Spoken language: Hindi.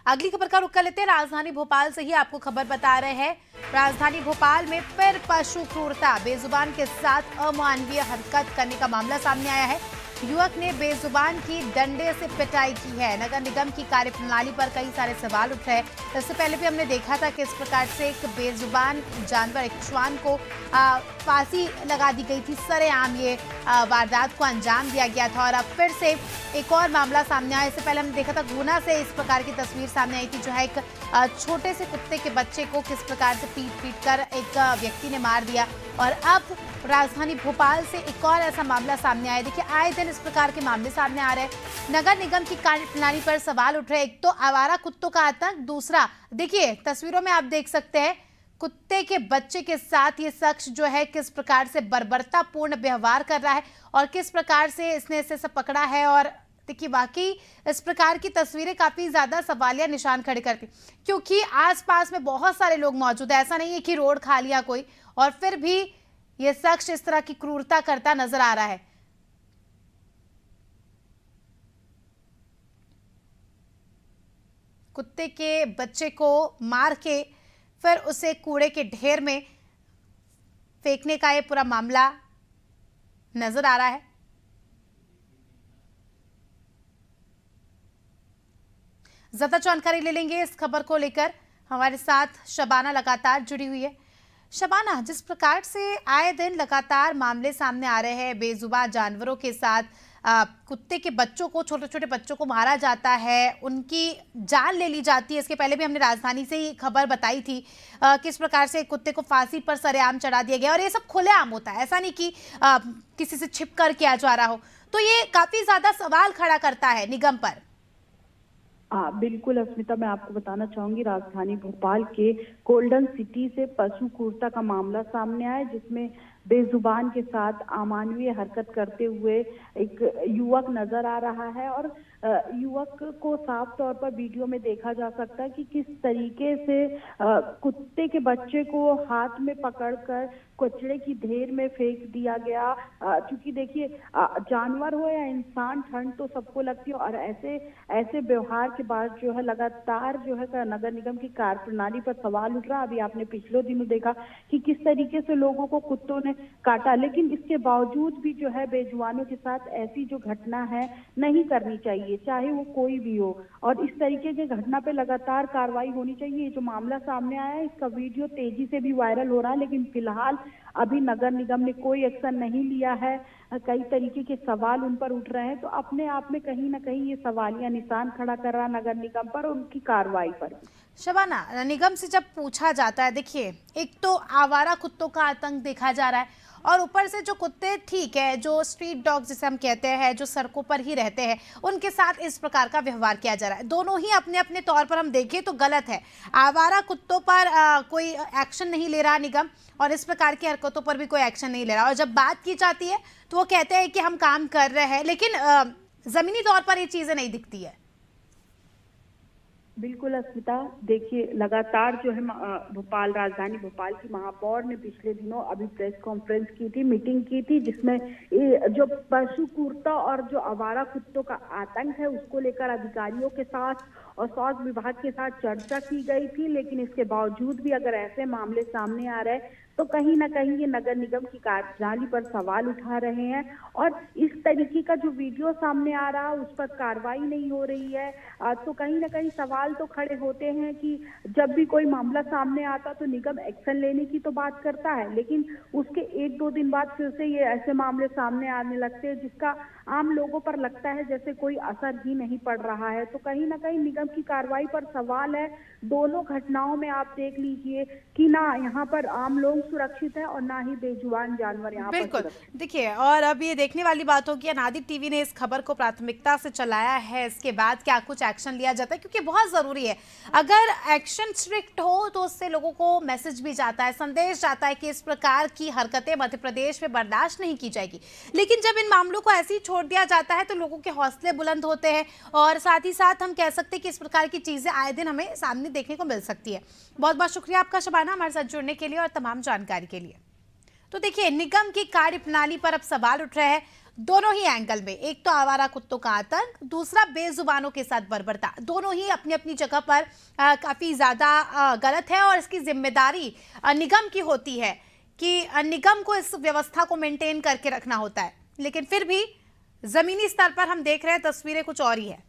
अगली खबर का रुख कर लेते हैं। राजधानी भोपाल से ही आपको खबर बता रहे हैं। राजधानी भोपाल में फिर पशु क्रूरता, बेजुबान के साथ अमानवीय हरकत करने का मामला सामने आया है। युवक ने बेजुबान की डंडे से पिटाई की है। नगर निगम की कार्यप्रणाली पर कई सारे सवाल उठ रहे हैं। इससे पहले भी हमने देखा था कि इस प्रकार से एक बेजुबान जानवर, एक श्वान को फांसी लगा दी गई थी। सरेआम ये वारदात को अंजाम दिया गया था और अब फिर से एक और मामला सामने आया। इससे पहले हमने देखा था गुना से इस प्रकार की तस्वीर सामने आई थी, जो है एक छोटे से कुत्ते के बच्चे को किस प्रकार से पीट कर एक व्यक्ति ने मार दिया। और अब राजधानी भोपाल से एक और ऐसा मामला सामने आया। देखिए, आए दिन इस प्रकार के मामले सामने आ रहे हैं। नगर निगम की कार्यप्रणाली पर सवाल उठ रहे हैं। एक तो आवारा कुत्तों का आतंक, दूसरा देखिए तस्वीरों में आप देख सकते हैं कुत्ते के बच्चे के साथ ये शख्स जो है किस प्रकार से बर्बरतापूर्ण व्यवहार कर रहा है और किस प्रकार से इसने इसे सब पकड़ा है। और देखिए, वाकई इस प्रकार की तस्वीरें काफी ज्यादा सवालिया निशान खड़े करती, क्योंकि आसपास में बहुत सारे लोग मौजूद है। ऐसा नहीं है कि रोड खाली है कोई, और फिर भी ये शख्स इस तरह की क्रूरता करता नजर आ रहा है। कुत्ते के बच्चे को मार के फिर उसे कूड़े के ढेर में फेंकने का ये पूरा मामला नजर आ रहा है। ज्यादा जानकारी ले लेंगे इस खबर को लेकर। हमारे साथ शबाना लगातार जुड़ी हुई है। शबाना, जिस प्रकार से आए दिन लगातार मामले सामने आ रहे हैं, बेजुबान जानवरों के साथ कुत्ते के बच्चों को, छोटे छोटे बच्चों को मारा जाता है, उनकी जान ले ली जाती है। इसके पहले भी हमने राजधानी से ही खबर बताई थी किस प्रकार से कुत्ते को फांसी पर सरेआम चढ़ा दिया गया। और ये सब खुलेआम होता है, ऐसा नहीं कि किसी से छिप कर किया जा रहा हो। तो ये काफी ज्यादा सवाल खड़ा करता है निगम पर। बिल्कुल अस्मिता, मैं आपको बताना चाहूंगी राजधानी भोपाल के गोल्डन सिटी से पशु क्रूरता का मामला सामने आया, जिसमें बेजुबान के साथ अमानवीय हरकत करते हुए एक युवक नजर आ रहा है। और युवक को साफ तौर पर वीडियो में देखा जा सकता है कि किस तरीके से कुत्ते के बच्चे को हाथ में पकड़कर कचरे की ढेर में फेंक दिया गया। क्योंकि देखिए, जानवर हो या इंसान, ठंड तो सबको लगती है। और ऐसे व्यवहार के बाद जो है लगातार जो है नगर निगम की कार्यप्रणाली पर सवाल उठ रहा। अभी आपने पिछले दिनों देखा कि किस तरीके से लोगों को कुत्तों ने काटा, लेकिन इसके बावजूद भी जो है बेजुबानों के साथ ऐसी जो घटना है नहीं करनी चाहिए, चाहे वो कोई भी हो। और इस तरीके की घटना पे लगातार कार्रवाई होनी चाहिए। जो मामला सामने आया है, इसका वीडियो तेजी से भी वायरल हो रहा है, लेकिन फिलहाल अभी नगर निगम ने कोई एक्शन नहीं लिया है। कई तरीके के सवाल उन पर उठ रहे हैं। तो अपने आप में कहीं ना कहीं ये सवालिया निशान खड़ा कर रहा नगर निगम पर और उनकी कार्रवाई पर। शबाना, निगम से जब पूछा जाता है, देखिए एक तो आवारा कुत्तों का आतंक देखा जा रहा है, और ऊपर से जो कुत्ते, ठीक है, जो स्ट्रीट डॉग जिसे हम कहते हैं, जो सड़कों पर ही रहते हैं, उनके साथ इस प्रकार का व्यवहार किया जा रहा है। दोनों ही अपने अपने तौर पर हम देखें तो गलत है। आवारा कुत्तों पर कोई एक्शन नहीं ले रहा निगम, और इस प्रकार की हरकतों पर भी कोई एक्शन नहीं ले रहा। और जब बात की जाती है तो वो कहते हैं कि हम काम कर रहे हैं, लेकिन जमीनी तौर पर ये चीजें नहीं दिखती है। बिल्कुल अस्मिता, देखिए लगातार जो है राजधानी भोपाल की महापौर ने पिछले दिनों अभी प्रेस कॉन्फ्रेंस की थी, मीटिंग की थी, जिसमें जो पशु क्रूरता और जो आवारा कुत्तों का आतंक है उसको लेकर अधिकारियों के साथ और स्वास्थ्य विभाग के साथ चर्चा की गई थी। लेकिन इसके बावजूद भी अगर ऐसे मामले सामने आ रहे तो कहीं ना कहीं ये नगर निगम की कार्यप्रणाली पर सवाल उठा रहे हैं। और इस तरीके का जो वीडियो सामने आ रहा है उस पर कार्रवाई नहीं हो रही है। तो कहीं ना कहीं सवाल तो खड़े होते हैं कि जब भी कोई मामला सामने आता तो निगम एक्शन लेने की तो बात करता है, लेकिन उसके 1-2 दिन बाद फिर से ये ऐसे मामले सामने आने लगते हैं जिसका आम लोगों पर लगता है जैसे कोई असर ही नहीं पड़ रहा है। तो कहीं ना कहीं निगम की कार्रवाई पर सवाल है। दोनों घटनाओं में आप देख लीजिए कि ना यहाँ पर आम लोग सुरक्षित है और ना ही बेजुबान जानवर यहाँ पर। बिल्कुल, देखिए, और अब ये देखने वाली बात होगी, अनादि टीवी ने इस खबर को प्राथमिकता से चलाया है, इसके बाद क्या कुछ एक्शन लिया जाता है, क्योंकि बहुत जरूरी है। अगर एक्शन स्ट्रिक्ट हो तो उससे लोगों को मैसेज भी जाता है, संदेश जाता है कि इस प्रकार की हरकतें मध्य प्रदेश में बर्दाश्त नहीं की जाएगी। लेकिन जब इन मामलों को ऐसे ही छोड़ दिया जाता है तो लोगों के हौसले बुलंद होते हैं, और साथ ही साथ हम कह सकते हैं कि इस प्रकार की चीजें आए दिन हमें सामने देखने को मिल सकती है। बहुत बहुत शुक्रिया आपका शबाना, हमारे साथ जुड़ने के लिए और तमाम जानकारी के लिए। तो देखिए, निगम की कार्यप्रणाली पर अब सवाल उठ रहे हैं। दोनों ही एंगल में, एक तो आवारा कुत्तों का आतंक, दूसरा बेजुबानों के साथ बर्बरता, दोनों ही अपनी अपनी जगह पर काफी ज्यादा गलत है और इसकी जिम्मेदारी निगम की होती है कि निगम को इस व्यवस्था को मेंटेन करके रखना होता है। लेकिन फिर भी जमीनी स्तर पर हम देख रहे हैं तस्वीरें कुछ और ही है।